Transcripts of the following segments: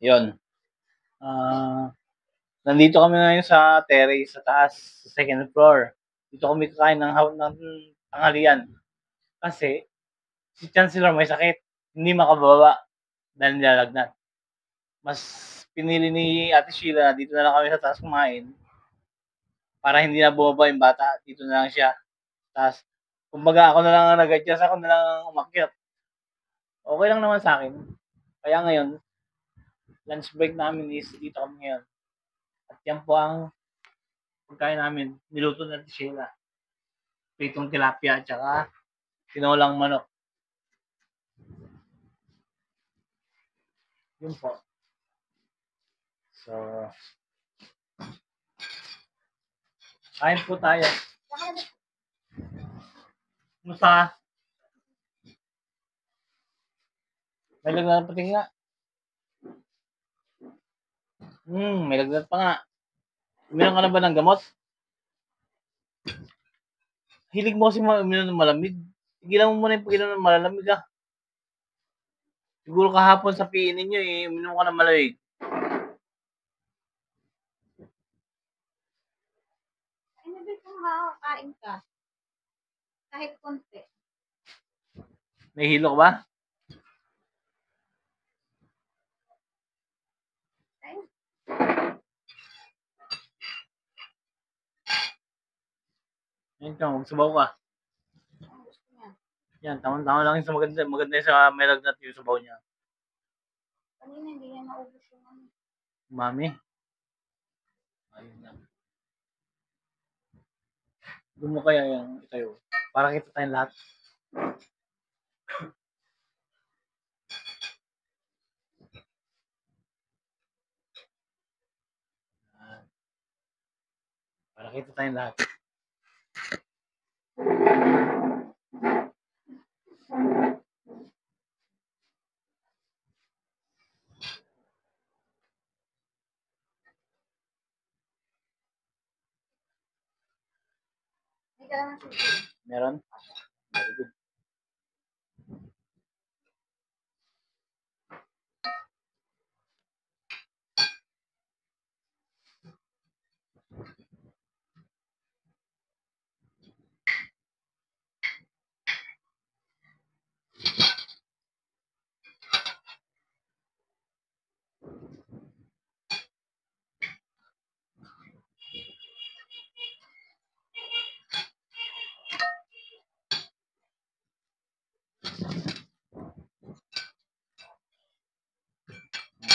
Yun. Nandito kami ngayon sa terrace sa taas, sa second floor. Dito kami kakain ng tanghalian. Kasi si Chancellor may sakit, hindi makababa dahil nilalagnat. Mas pinili ni Ate Sheila na dito na lang kami sa taas kumain para hindi na bumaba yung bata. Dito na lang siya. Taas. Kumbaga ako na lang ang nag-adjust, ako na lang ang umakyat. Okay lang naman sa akin. Kaya ngayon, lunch break namin is dito kami ngayon. At yan po ang pagkain namin. Niluto na Ate Sheila. Pritong tilapia at saka tinolang manok. Yun po. So, kain po tayo. Kumusta? May lagnat pati nga. May lagnat pa nga. Uminom ka na ba ng gamot? Hilig mo kasi uminom ng malamig. Tigilan mo muna yung pag-inom ng malalamig ah. Siguro kahapon sa PE ninyo uminom ka ng malamig. Hindi kung makakain ka. Kahit konti. Nahihilo ka ba? Ayun ka, magsabaw ka. Ang gusto niya. Yan, tama-tama lang yung sa maganda sa may lagnat yung sabaw niya. Kanina hindi niya naubos yung ano. Mami. Ayun na. Doon mo kaya yung itayo. Para kita tayong lahat. Para kita tayong lahat. May ka lang ng susi. Meron? Very good.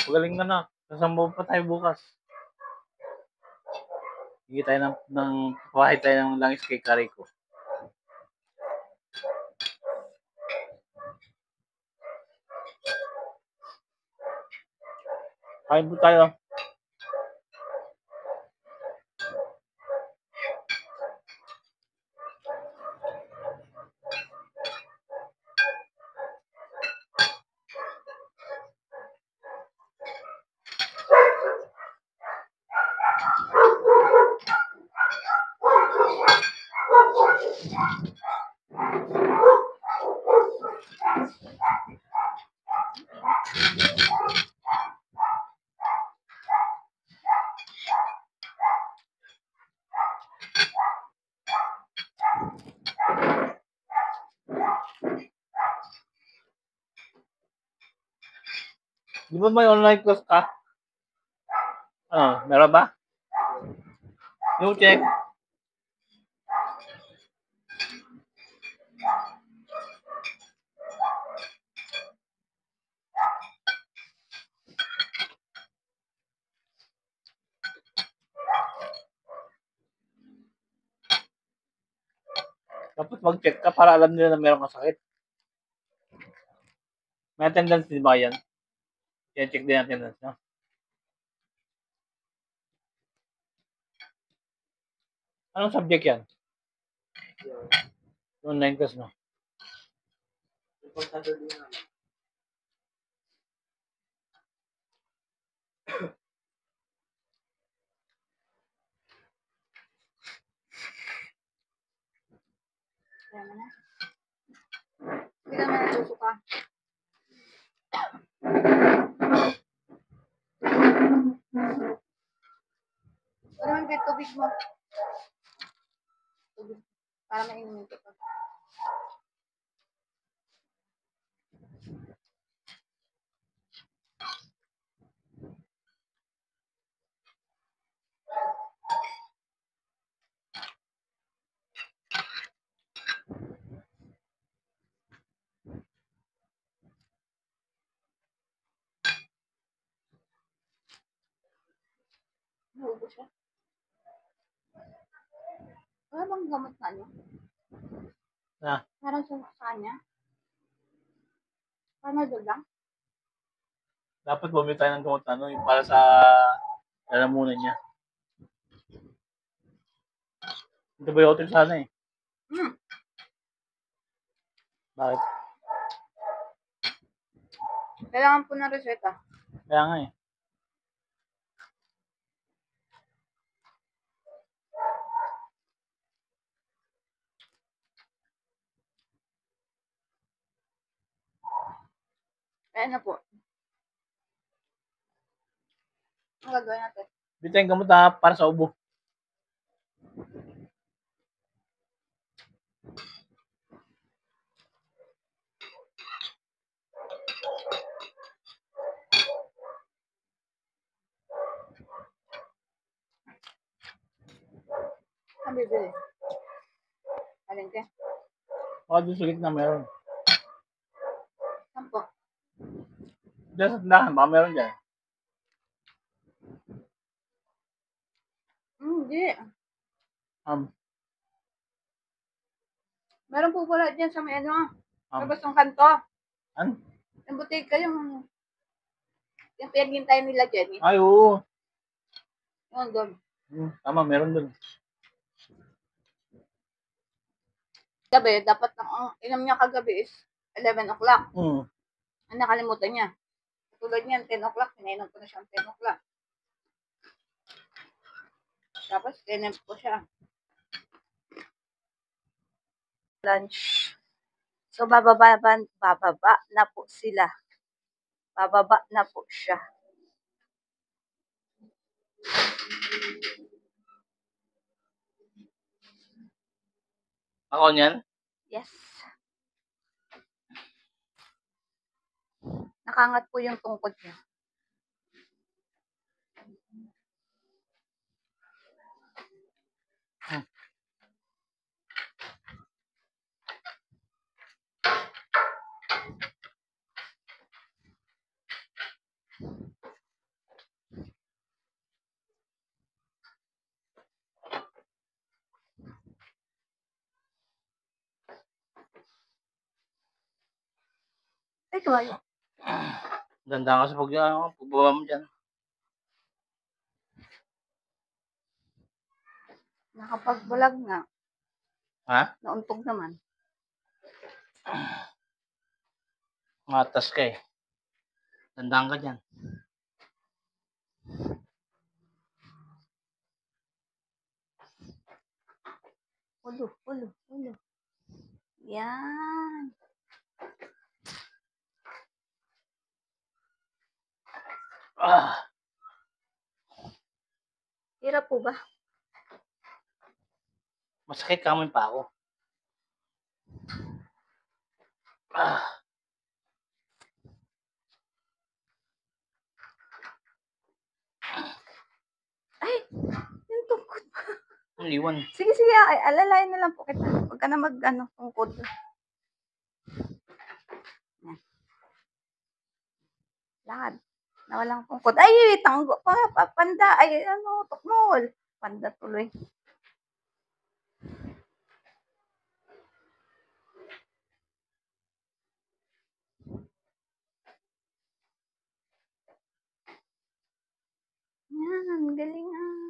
Pagaling na na. Sasambaw pa tayo bukas. Hindi tayo ng pahit tayo ng langis kay Kariko. Kain po tayo. Di ba may online class ka? Meron ba? No check. Dapat mag-check ka para alam nila na meron kang sakit. May attendance din ba yan? I-check din natin attendance, no? Anong subject yan? Online class, no? Importante din naman. Kaya mo na. Hindi naman nasusuka. tubig mo. Tubig. Para mainom ito pa. Naubos siya. Wala bang gamot na ano? Na, Parang sa kanya. Panadol lang. dapat bumili tayo ng gamot na ano, yung para sa lalamunan niya. Antibiotic sana eh. Hmm. Bakit? Kailangan po ng reseta. Kaya nga eh. Ayan na po. Ang gagawin natin. Bili tayong gamot na para sa ubo. Ang bibili. Alin ka? Baka doon sa gitna meron. Saan po? Diyan sa tindahan, baka meron dyan. Hindi. Um, Meron po pala dyan sa may ano. um, Labas ng kanto. ano? Yung butika yung pinaghintay nila Jenny. Ay, oo. Yun doon. Tama, meron doon. Gabi, dapat ang inom niya kagabi is 11 o'clock. Hmm. Ang nakalimutan niya. Tulad niyan, 10 o'clock. Pinainom ko na siyang 10 o'clock. Tapos, tinemp ko siya. Lunch. So, bababa na po sila. Bababa na po siya. Ako niyan? Yes. Nakangat po yung tungkod niya. Ay, kawayo. Ganda ka sa pagbaba mo dyan. Nakapag-vlog nga. Ha? Nauntog naman. Matas ka eh. Tandaan ka dyan. Ulo. Yan. Hirap po ba? Masakit kamay pa ako. Ay, yung tungkod. Ang iwan. Sige, ay, alalayan na lang po kita. Huwag ka na tungkod. Yan. Lakad. Na walang tungkod. Ay, tanggo pa. Panda. Ay, tukmol. Panda tuloy. Yan, galing ah.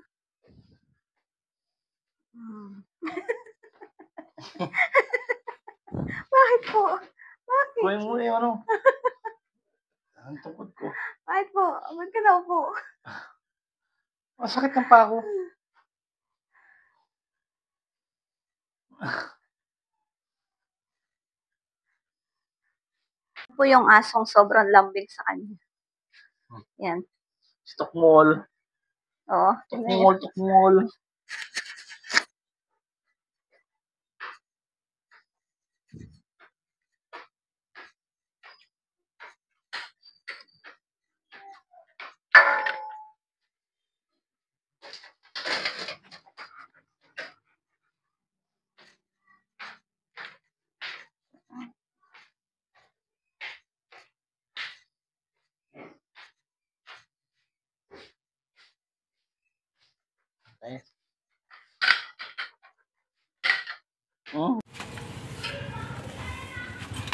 Bakit po? Bakit? Kuhin mo yung ano. Ang tungkod ko. Bakit po? Ba't ka na po? Masakit ng pa ako. Po yung asong sobrang lambing sa kanya. Yan. Tukmol. Oo. Tukmol. Okay. Oh.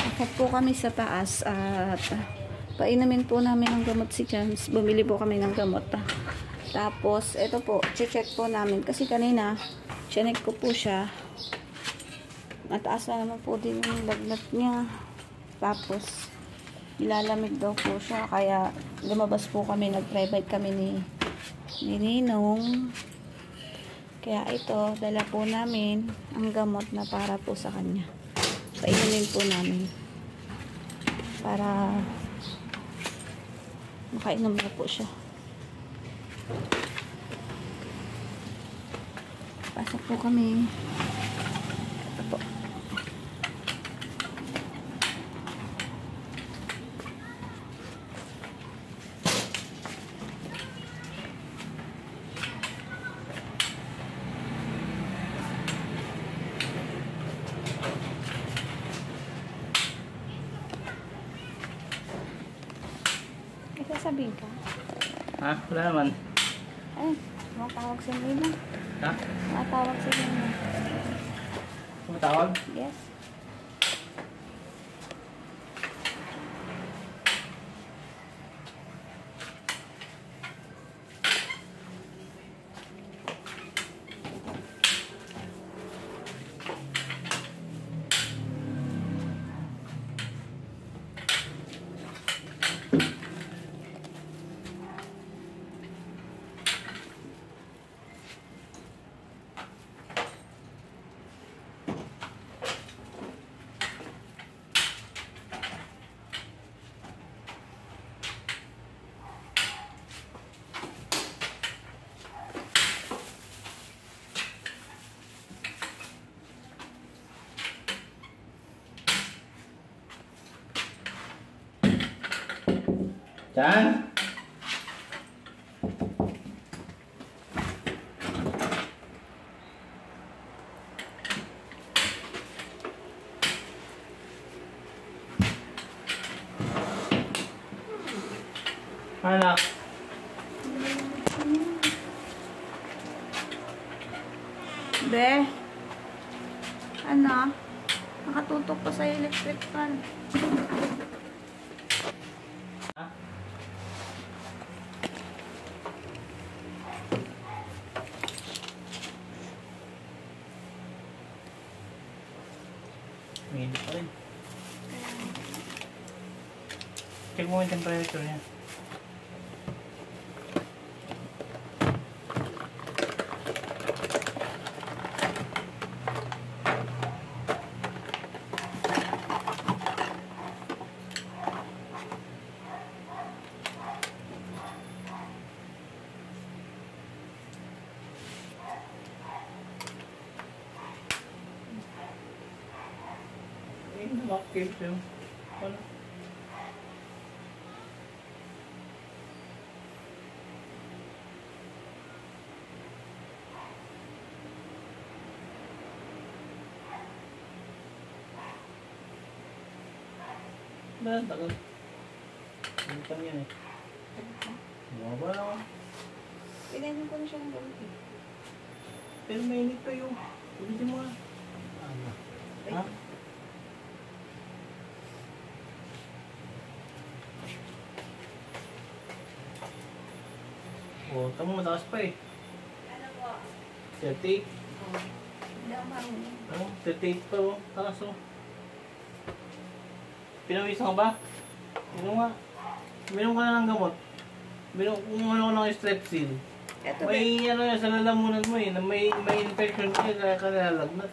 Akit po kami sa taas at painumin po namin ng gamot si Chance. Bumili po kami ng gamot. Tapos, ito po, check po namin. Kasi kanina, chinek ko po siya. Mataas na naman po din yung lagnat niya. Tapos, ilalamig daw po siya. Kaya, lumabas po kami. Nag-private kami ni Ninong. Kaya ito, dala po namin ang gamot na para po sa kanya. Painumin po namin. Para makainom na po siya. Pasok po kami. Ito po. Sabihin ka? Ha? Wala naman. Ay, matawag sa nila. Ha? Matawag sa nila. Tumatawag? Yes. Chan? Anak. Be? Ano? Nakatutok pa sa electric fan. Mainit pa rin. Check mo yung temperature niya. Okay, so, ano? Ba, tagal. Hindi kami yan eh. Bumaba lang ako. Pinainin ko na siya ng gamit eh. Pero mainit pa yun. Ulitin mo nga. Ano? Ha? Oh, tamo mataas pa eh. Ano po? 38. Hindi ako marunong. Oh, 38 pa oh. Taas oh. Pinawisan ka ba? Minom nga. Minom ka na ng gamot. Minom kung ano ng strepsil. Ito May ano yan sa lalamunan mo eh. Na may infection ka kaya ka nalalagnat.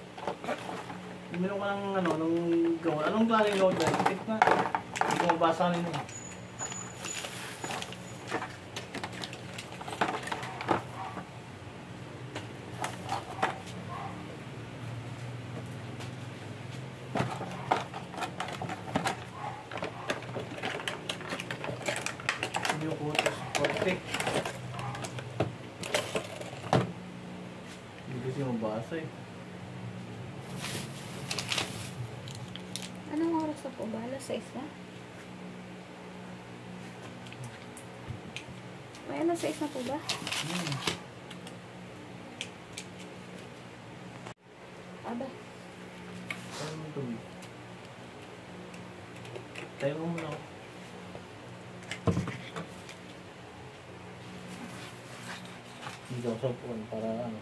Minom ka ng ano, ng gamot. Anong klaseng gamot na? Tip na. Hindi ko mabasa kanina eh. kinukutos korte. Hindi kasi mabasa eh. Anong oras na po ba? Alas 6 na? May alas 6 na po ba? Aba. Saan mo ito? Tayo mo muna ako. Hindi ako sa phone para ano.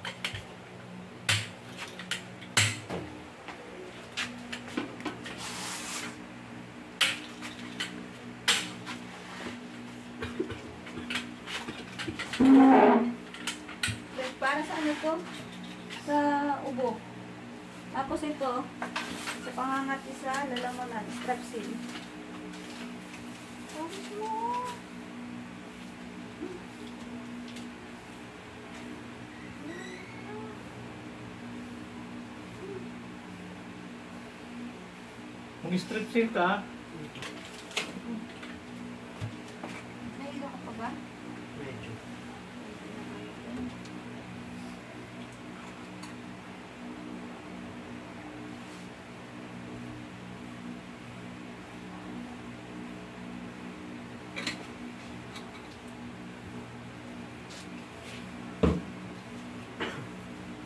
Para sa ano to? Sa ubo. Tapos ito, sa pangangati sa lalamunan, strepsil. Tapos mo. Mag-strepsil ka? Nahilo ka pa ba? Medyo.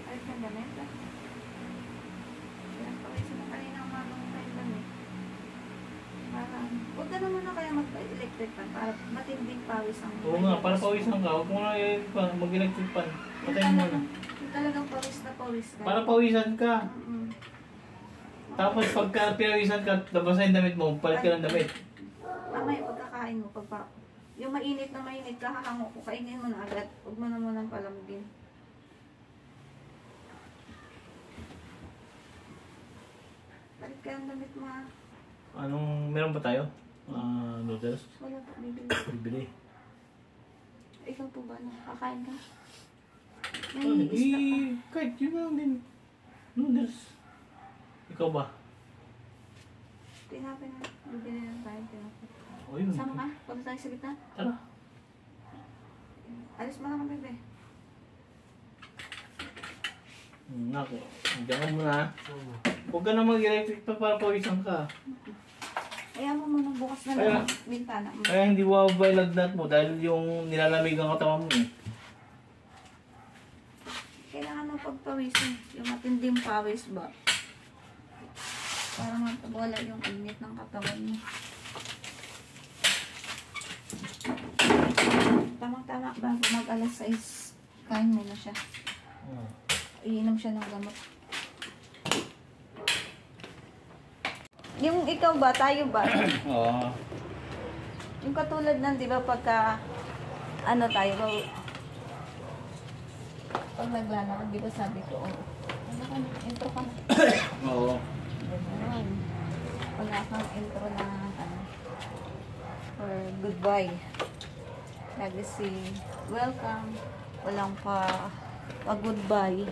Alis ng damit ah. Pinagpawisan na kanina ang mamang tayo damit. Parang, huwag ka naman na kaya mag-electric fan para matinding pawis ang... Oo nga, para pawisan ka. Huwag mo na mag-electric fan. Patay mo na. Yung talagang pawis na pawis ka. Para pawisan ka. Mm-mm. Tapos pagka pinawisan ka, labas na yung damit mo, palit ka ng damit. Mamaya pagkakain mo, yung mainit na mainit, kahahango ko, kainin mo na agad. Huwag mo na munang palambin. Palit ka ng damit mo ah. Meron ba tayo? Noodles? Wala pa, bibili. Bibili. Ikaw po ba, nakakain ka? May isda pa. Kahit yun lang din. Noodles. Ikaw ba? Tinapin na, bibili na tayo, tinapin. O yun. Sama ka? Punta tayo sa gitna? Tara. Alis mo lang, bebe. Nako. Diyan ka muna. Huwag ka na mag-electric pa para pawisan ka. Kaya mo muna bukas na Kaya- lang bintana mo. Kaya hindi wababa yung lagnat mo dahil yung nilalamig ang katawan mo eh. Kailangan mo pagpawisin. Yung matinding pawis ba? Para mapawala yung init ng katawan mo. Tamang-tama bago mag-alas 6, kain mo na siya. Iinom siya ng gamot. Yung ikaw ba, tayo ba? Oo. Yung katulad ng, di ba, pagka, ano tayo ba, pag naglalakad, di ba sabi ko, oh, ano ka, intro ka na. Oo. Ganun. Wala kang intro na, ano, or goodbye. Lagi si welcome, walang pa-goodbye.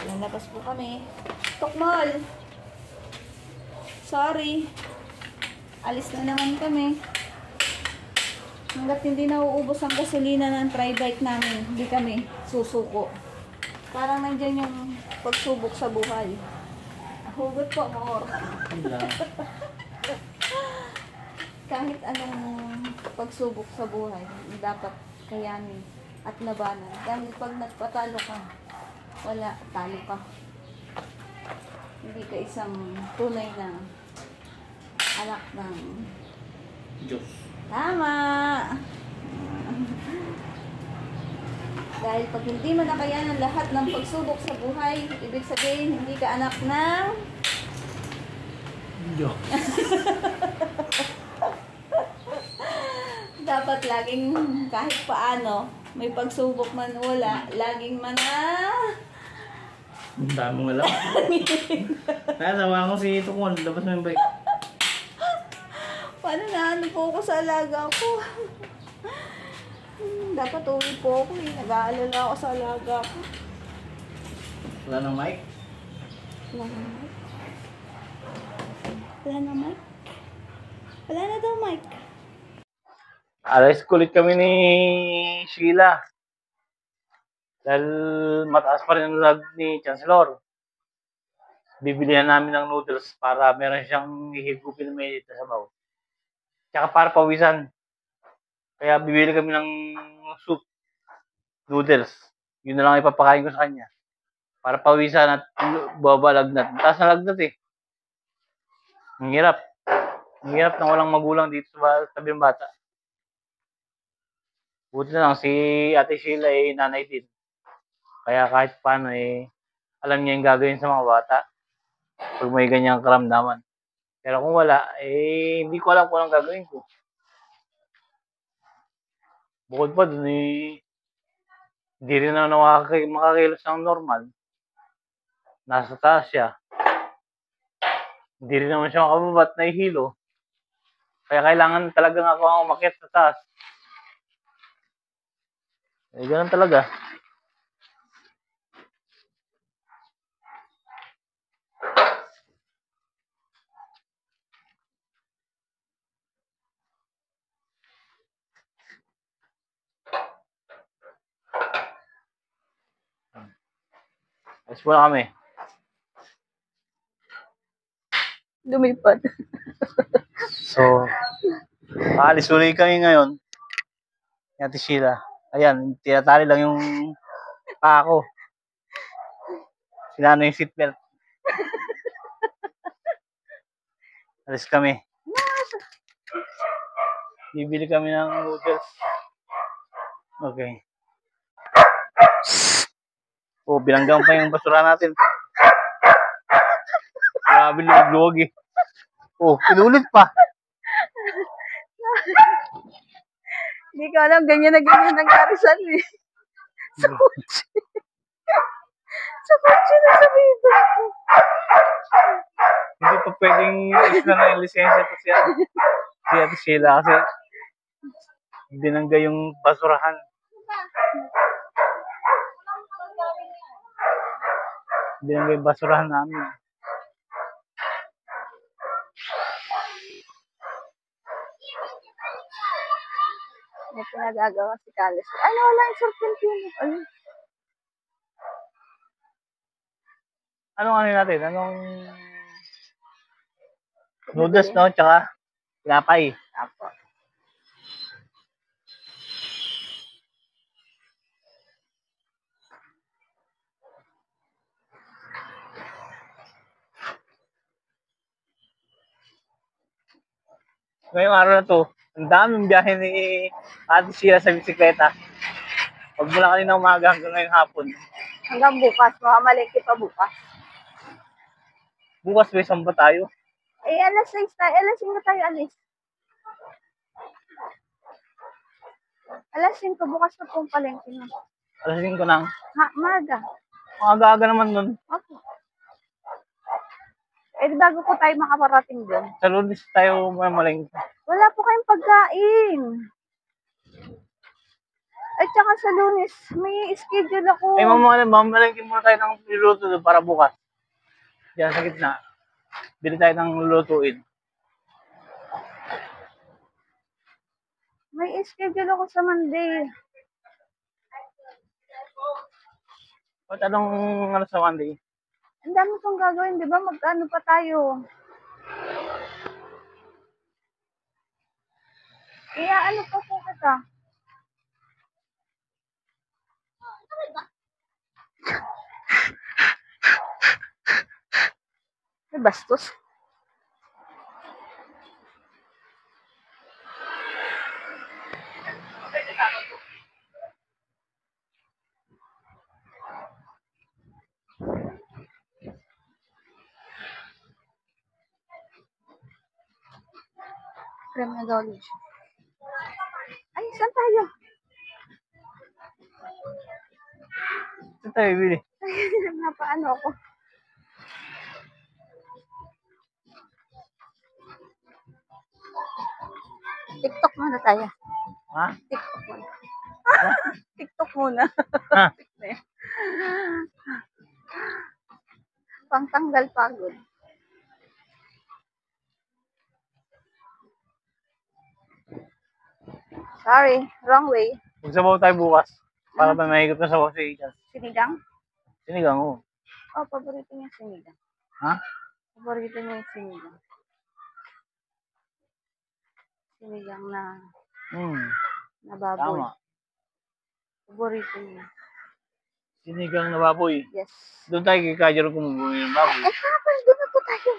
Lalabas po kami. Tokmal! Sorry. Alis na naman kami. Hanggat hindi nauubos ang gasolina ng tri-bike namin, hindi kami susuko. Parang nandyan yung pagsubok sa buhay. Hugot po, more. Kahit anong pagsubok sa buhay, dapat kayanin at labanan. Dahil pag nagpatalo ka, wala, talo ka. Hindi ka isang tunay na anak ng Diyos. tama! Dahil pag hindi mo nakayanan lahat ng pagsubok sa buhay, ibig sabihin, hindi ka anak ng Diyos. dapat laging kahit paano, may pagsubok man wala, laging Ang dami mong alam. Nasawa ko si Tukon. Labas mo yung bike. paano na ano po ako sa alaga ko? Dapat uwi po ako eh. Nag-aalala ako sa alaga ko. Wala nang mic? Wala na mic. Wala na mic. Wala na daw, Mike. Alas kulit kami ni Sheila. Dahil mataas pa rin ang lag ni Chancellor. Bibilihan namin ng noodles para meron siyang hihigupin na may sa sabaw. Tsaka para pawisan. Kaya bibili kami ng soup, noodles. Yun na lang ipapakain ko sa kanya. Para pawisan at baba lagnat. Taas na lagnat eh. Ang hirap. Ang hirap ng walang magulang dito sa tabi ng bata. Buti na lang si Ate Sheila eh nanay din. Kaya kahit paano eh, alam niya yung gagawin sa mga bata. Pag may ganyang karamdaman. Pero kung wala, eh, hindi ko alam kung anong gagawin ko. Bukod pa dun eh, hindi rin na makakilos ng normal. Nasa taas siya. Hindi rin naman siya makababat na ihilo. Kaya kailangan talagang ako ang umakyat sa taas. Eh, ganun talaga. Alis muna kami. Lumipad. So, aalis ulit kami ngayon. Ate Sheila. Ayan, tinatali lang yung paa ko. Sinano yung seatbelt. Alis kami. Bibili kami ng noodles. Okay. Oh, binanggang pa yung basura natin. Grabe, luwag-luwag eh. Oh, pinulit pa. Hindi ko alam, ganyan na ganyan nangyari sa eh. Sa kotse. Sa kotse na sa bibig ko. Hindi pa pwedeng isla na yung lisensya ko siya. Si Ate Sheila kasi binangga yung basurahan. Binangga yung basurahan namin. May pinagagawa si Carlos. Ano, wala yung serpentino. Ayun. Anong ano natin? Anong noodles, no? Tsaka tinapay. Apo. Ngayong araw na to, ang daming biyahe ni Ate Sheila sa bisikleta. Pag mula kanina umaga hanggang ngayong hapon. Hanggang bukas. Makamaliki pa bukas. Bukas may samba tayo. Eh, alas 6 tayo. Alas 5 tayo alis. Alas 5 bukas na pong palengke na. Alas 5 nang. Ha, maga. Maaga-aga naman nun. Opo. Eh, bago po tayo makaparating doon. Sa Lunes tayo mamalengke. Wala po kayong pagkain. At saka sa Lunes, may schedule ako. Eh, mamalengke muna tayo ng niluto doon para bukas. Diyan sa gitna. Bili tayo ng lulutuin. May schedule ako sa Monday. Ba't anong ano sa Monday? Ang dami kong gagawin, di ba? Magkano pa tayo? Kaya ano pa po kita? May bastos. Criminology. Ay, saan tayo? Saan tayo bili? Napaano ako? TikTok muna tayo. Ha? TikTok muna. TikTok muna. Ha? Pangtanggal pagod. Sorry, wrong way. Magsabaw tayo bukas. Para ba mahigop na sabaw si Chance? Sinigang? Sinigang ko. Oh, paborito niya sinigang. Ha? Paborito niya yung sinigang. Sinigang na baboy. Tama. Paborito niya. Sinigang na baboy. Yes. Doon tayo kay Kajero kumubuli ng baboy. Papa, doon na po tayo.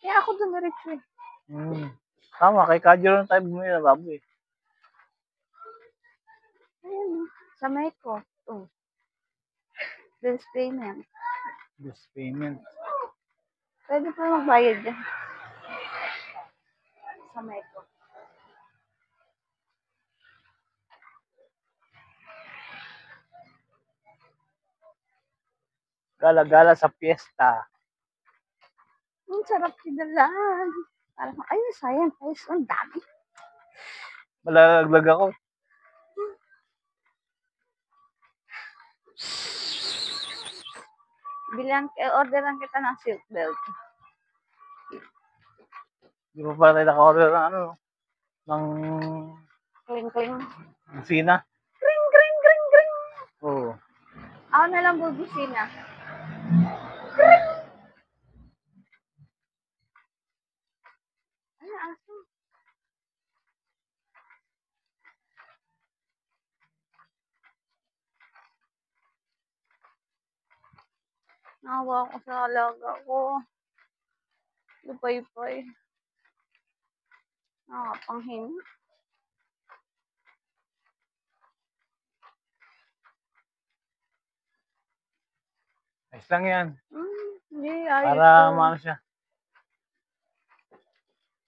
Kaya ako dumiretso eh. Tama, kay Kajero na tayo bumili ng baboy. Ayun, sa may ko. Oh. Bills payment. This payment. Pwede pa magbayad dyan. Sa may ko. Gala-gala sa piyesta. Ang sarap kinalaan. Parang, ayun, sayang. Ayos, ang dami. Malalaglag ako. Orderan kita ng silk belt. Di pa pala tayo naka-order ng ano, ng Kling, kling. sina. Kring, kring, kring, kring. Oo. Ako na lang bubusina. Ano, aso? Nawa ako sa alaga ko. Lupay-pay. Nakakapanghinga. Ayos lang yan. Hindi, ayos Para yun. maano siya.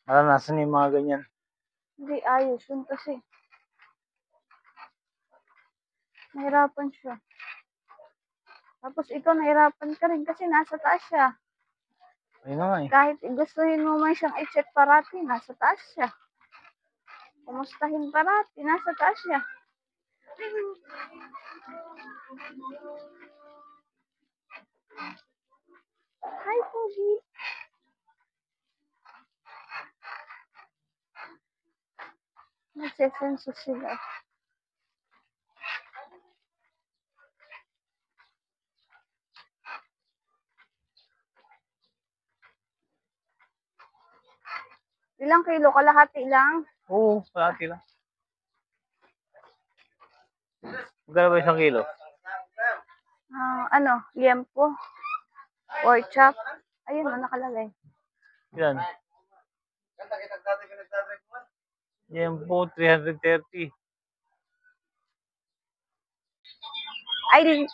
Para nasan yung mga ganyan. Hindi, ayos yun kasi. Nahirapan siya. Tapos ikaw nahirapan ka rin kasi nasa taas siya. Ayun na nga eh. Kahit gustuhin mo man siyang i-check parati, nasa taas siya. Kumustahin parati, nasa taas siya. Hi, Pogi. Nagsesenso sila. Ilang kilo? Kalahati lang? Oo, palati lang. Magkano ba isang kilo? Liempo. Or chop. Ayun, nakalagay. Yan. Yan po, 330. Ay,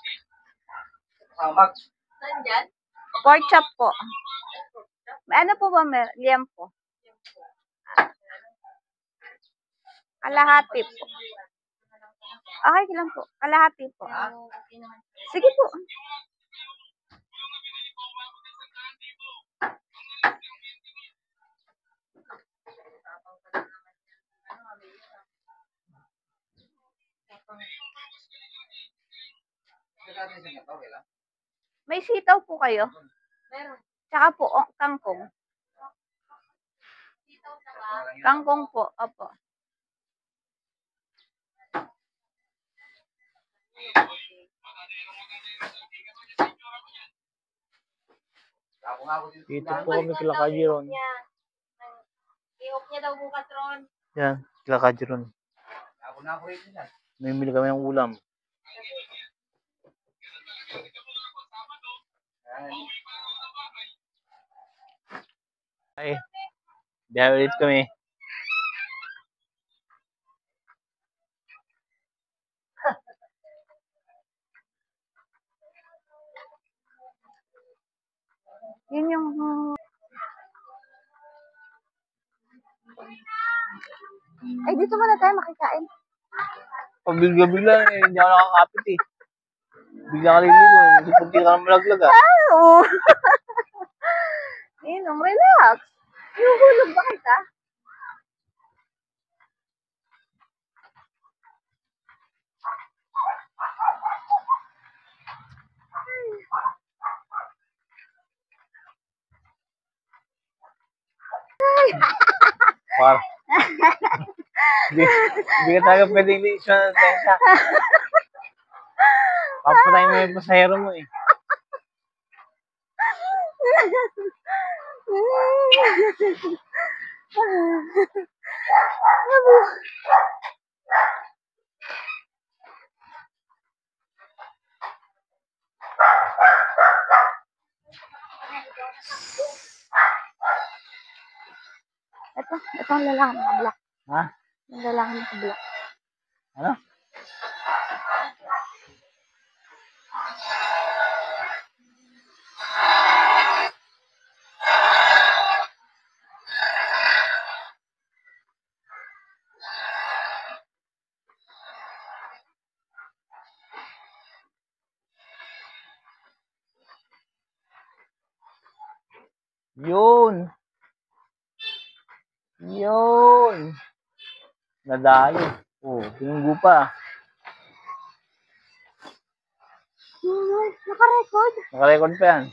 pork chop po. Ano po ba liempo? Kalahati po. Okay lang po. Kalahati po. Sige po. May sitaw po kayo? Meron. Tsaka po, kangkong. Kangkong po, opo. Dito po kami kila Kajiron. I-off niya daw bukas ron. Yan, kila Kajiron. May kami ng ulam. Ay, biyahe ulit kami. Yun yung... Ay, dito muna tayo makikain. Pag bigla-bigla, hindi ako nakakapit eh. Bigla ka liligo, hindi punti ka na malaglag ah. Oo. Inom, relax. Ihuhulog ba kita? par. Hindi ka talaga pwedeng i-issue ng lisensya. Papatay mo yung pasahero mo eh. Ito ang lalaki naka-black. Ha? Yung lalaki naka-black. Ano? Yun. Yun. Nadayo. Oh, pinunggu pa. Naka-record. Naka-record pa yan.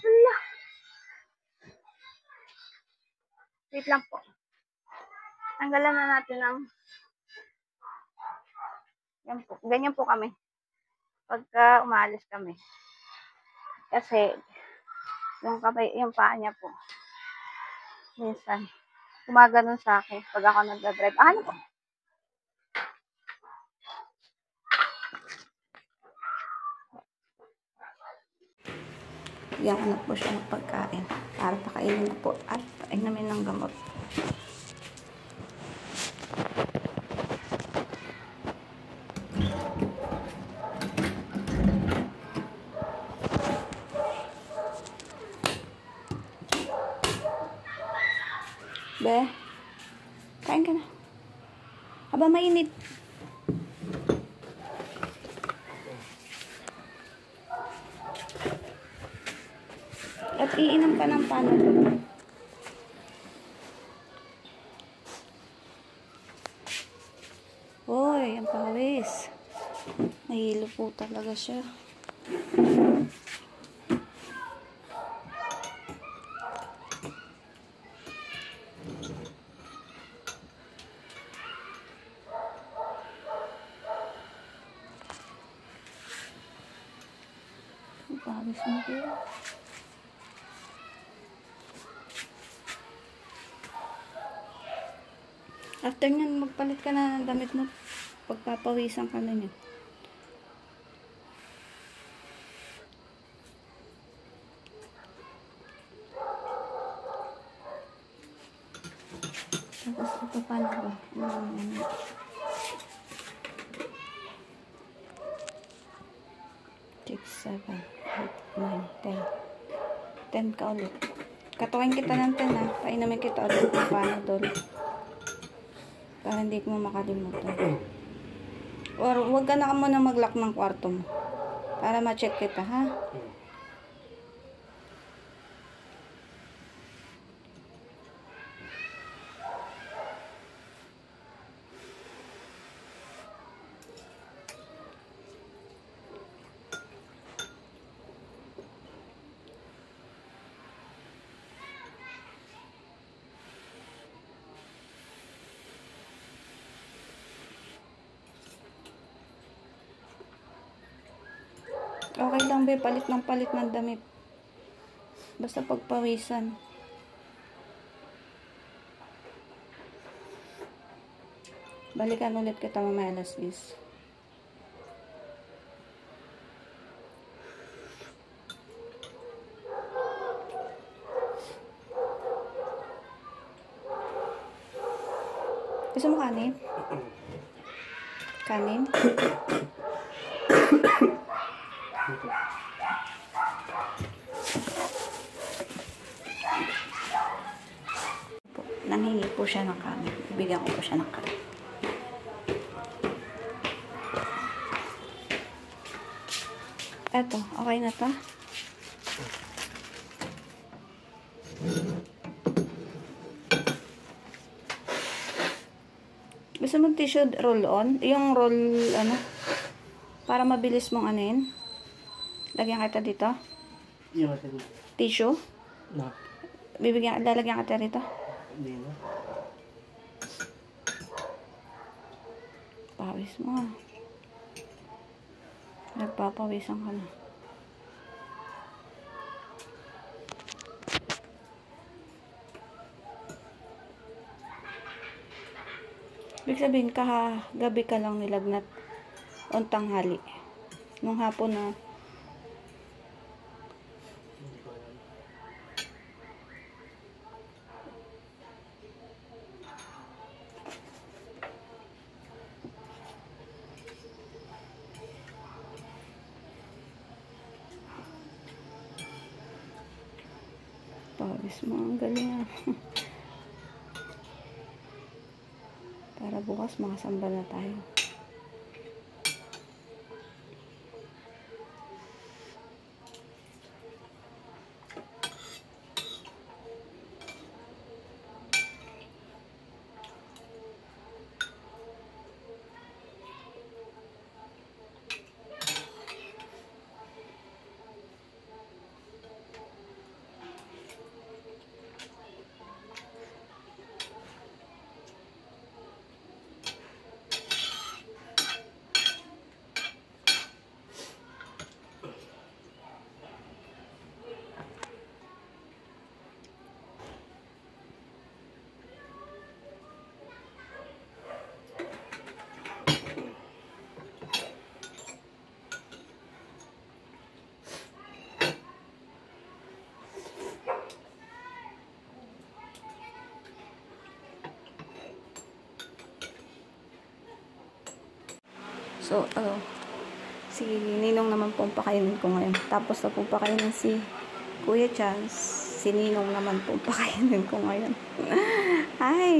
Wait lang po. Tanggalan na natin ng... Yan po. Ganyan po kami. Pagka umaalis kami. Kasi, yung paa niya po. Minsan, gumaganon sa akin pag ako nagdadrive. Ano po? Bigyan ko na po siya ng pagkain para pakainin po at painumin ng gamot. Be, kain ka na. Aba, mainit. At iinom ka ng Panadol. Hoy, ang pawis. Nahilo po talaga siya. Ang pawis mo po. After nyan, magpalit ka na ng damit mo. Pagpapawisan ka na niya. Tapos ito pa na ba? 6, 7, 8, 9, 10. 10 ka ulit. Katukin kita ng 10 ha. Painumin kita ulit ng Panadol. Para hindi mo makalimutan. Or huwag ka na muna mag-lock ng kwarto mo. Para ma-check kita, ha? Okay lang be, palit ng damit. Basta pagpawisan. Balikan ulit kita mamaya alas 10. Gusto mo kanin? Kanin? Nanghingi po siya ng kanin. Ibigyan ko po siya ng kanin. Eto, okay na to. Gusto mo tissue roll on? Yung roll, ano? Para mabilis mong anin. Lagyan kita dito. Tissue? No. Lalagyan kita dito. Hindi na. Pawis mo. Nagpapawisan ka na. Ibig sabihin, gabi ka lang nilagnat o tanghali. Nung hapon na. Pawis mo, ang galing ah. Para bukas makasamba na tayo. So, si Ninong naman po pakainin ko ngayon. Tapos na po pakainin si Kuya Chance. Si Ninong naman po pakainin ko ngayon. Ay!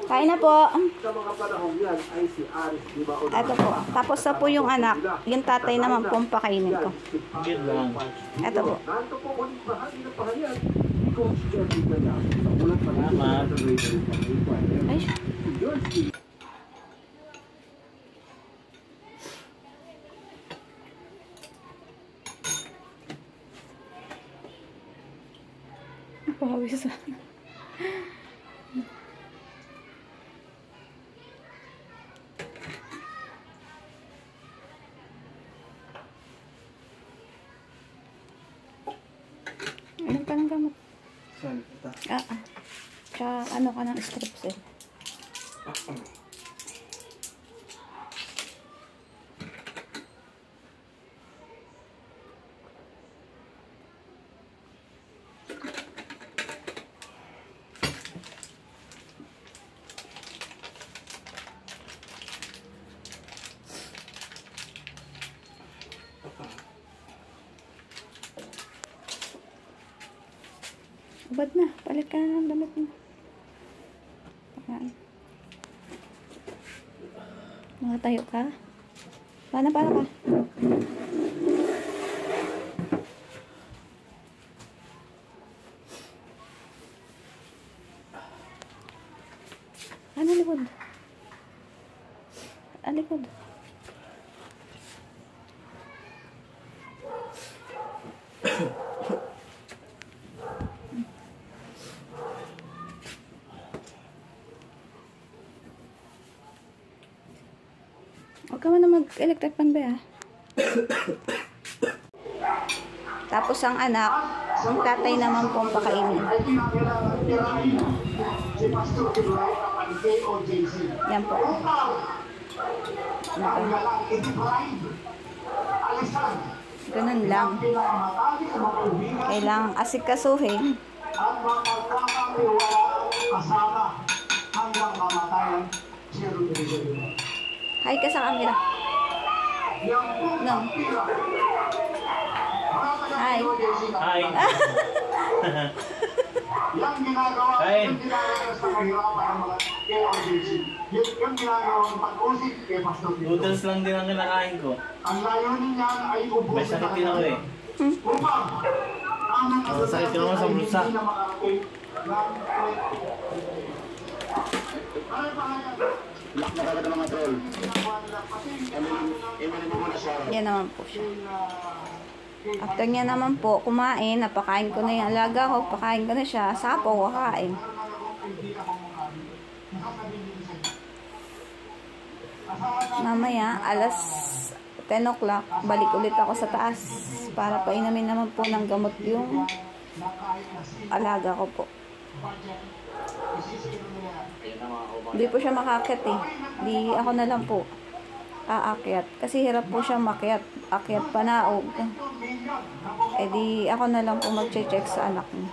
Kain na po. Ito po. Tapos na po yung anak. Yung tatay naman po pakainin ko. Ito po. Ay. Pawis. Ilan ka ng gamot? Saan ito? Tsaka ano ka ng strepsil? Ubad na. Palit ka na ng damit mo. Ayan. Nakatayo ka? Para ka? Ano likod? Likod. Huwag ka man na mag-electric fan ba Tapos ang anak, ang tatay naman po ang pakainin. Yan po. Ganun lang. Kailangang asikasuhin. Hi ka sa camera. No. Hi. Hi. Yang ginagawa Hi. yung ginagawa sa kahirapan ng mga KOJC. Yung ginagawang pag-usip kay Pastor Tito. Noodles lang din ang kinakain ko. Ang layunin niyan ay May ubusin sakit din ako eh. upang ang mga Sakit din ako sa bulsa. hindi na makarating ng ano pa kaya? Lock na kagad mga troll. Yan naman po siya. After niya naman po, kumain, napakain ko na yung alaga ko, pakain ko na siya, saka po kakain. Mamaya, alas 10 o'clock, balik ulit ako sa taas para painumin naman po ng gamot yung alaga ko po. Hindi po siya makakit eh. Di ako na lang po aakyat. Kasi hirap po siya makyat. Akyat panaog. Eh di ako na lang po mag-check sa anak niya.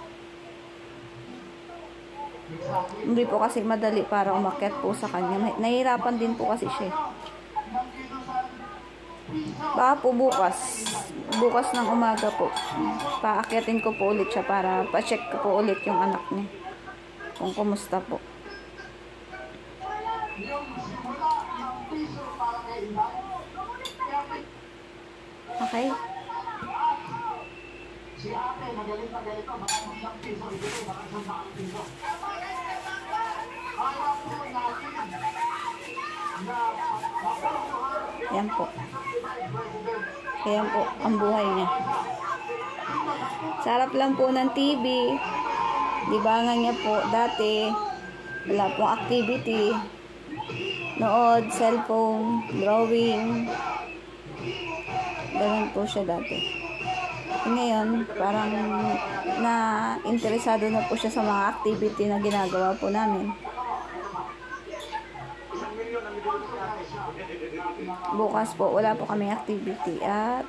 Hindi po kasi madali para umakyat po sa kanya. Nahihirapan din po kasi siya. Baka po bukas ng umaga po, paakyatin ko po ulit siya para pa-check ko po ulit yung anak niya. Kung kumusta po. Okay. Si ate, magaling pa ganito, baka isang piso, ito, baka isang piso. Kaya po natin na Yan po. Ayan po ang buhay niya. Sarap lang po ng TV. Libangan niya po dati. Wala pong activity. Nood, cellphone, drawing. Ganun po siya dati. Ngayon, parang na-interesado na po siya sa mga activity na ginagawa po namin. Bukas po, wala po kaming activity at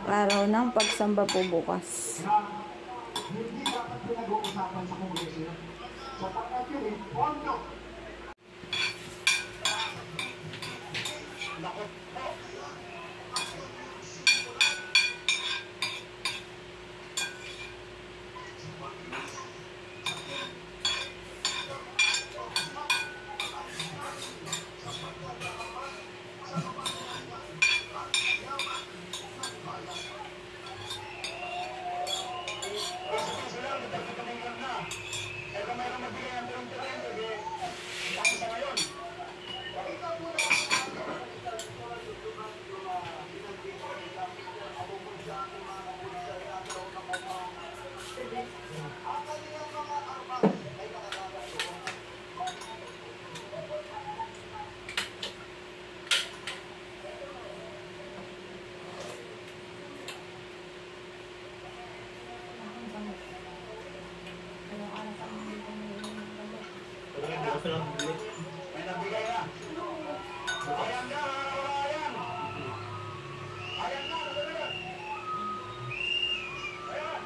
araw ng pagsamba po bukas. hindi dapat pinag-uusapan sa kongreso. Sa pagkakili, pondo. May nagbigay na. Ayan na, ayan. Ayan na, ayan. Ayan.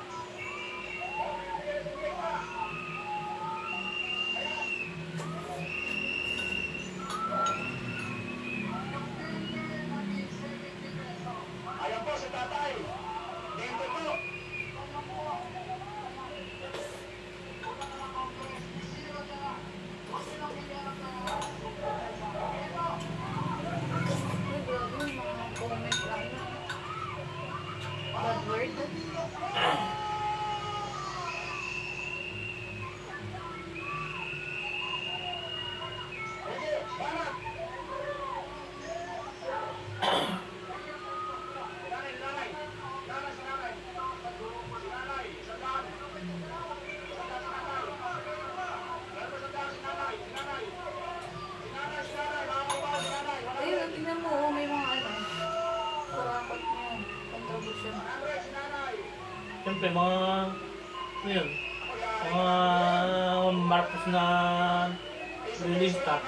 Ayan po si tatay. Dito po. Bad word? Ayun, tingnan mo, oh, may mga ano. Kurakot mo. Contribution. Siyempre, ano yun, mga marcos na lilista.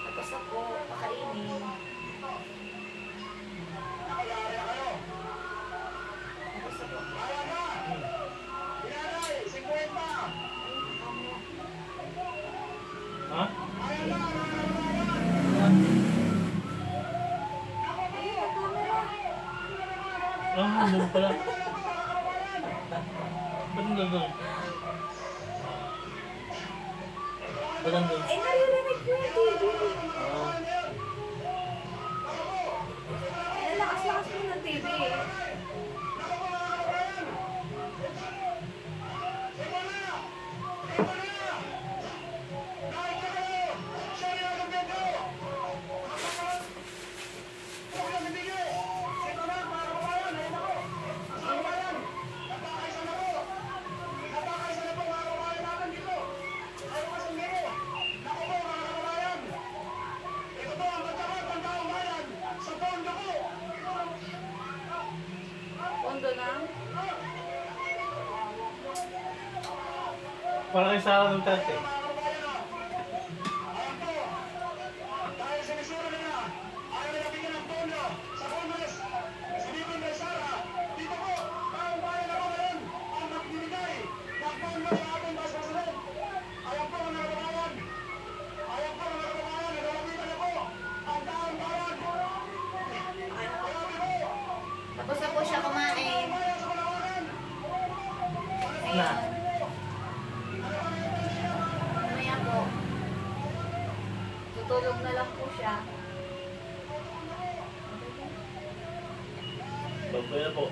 Tapos ako, pakainin. Tapos ako. Ha? Ayun, camera. Ah, doon pala. Ba't nandun? Ba't nandun? Eh, naririnig ko yung TV. Ah, Eh, lakas-lakas mo ng TV. Parang isa ako ng tate. Dahil sinisura nila, ayaw nila bigyan ng tono sa Congress. Sinipin kay Sara, dito po, taong bayan ako ngayon ang magbibigay ng tono sa ating Vice President. Ayaw po mga kababayan. Ayaw po mga kababayan, nagalabitan na po ang taong bayan. Grabe po, Tapos na po siya kumain. bayan sa Palawakan. Na. Mamaya po. Tutulog na lang po siya. Bago na po.